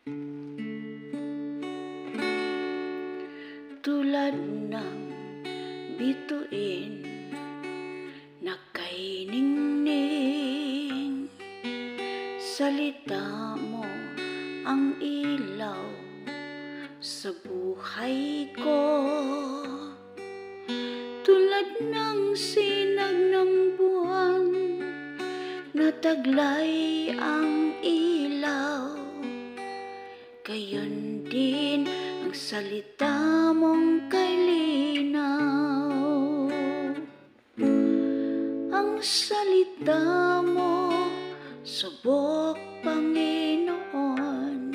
Tulad ng bituin na kay ningning, salita mo ang ilaw sa buhay ko. Tulad ng sinag ng buwan na taglay ang ilaw, gayon din ang salita mong kay linaw. Ang salita mo, subok, Panginoon,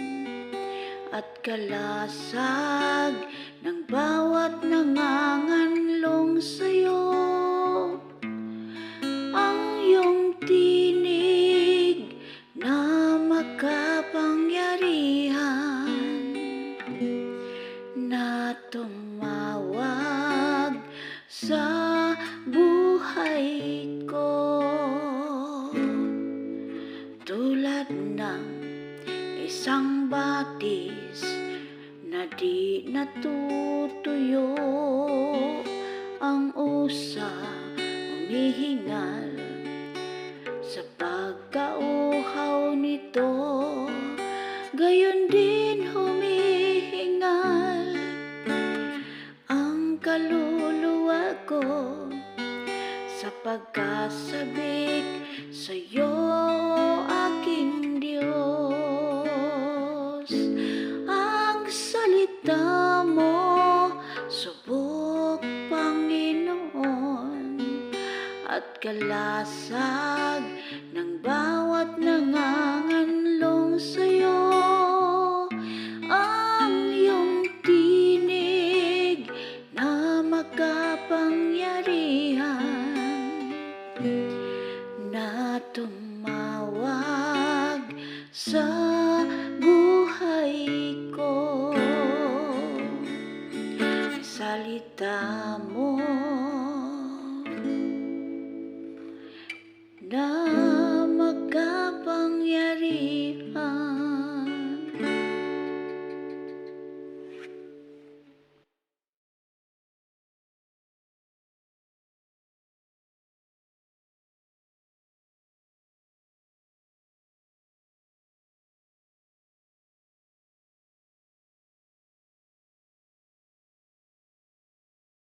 at kalasag ng bawat nanganganlong sa'yo. Ang iyong tinig na makapangyarihan na tumawag sa buhay ko. Tulad ng isang batis na di natutuyo, ang usa humihingal sa pagkauhaw nito, gayon din humihingal ang kaluluwa ko sa pagkasabik sa'yo, aking Diyos. Ang salita mo, subok, Panginoon, at kalasag ng bawat nanganganlong sa'yo. Ang iyong tinig na makapangyarihan na tumawag sa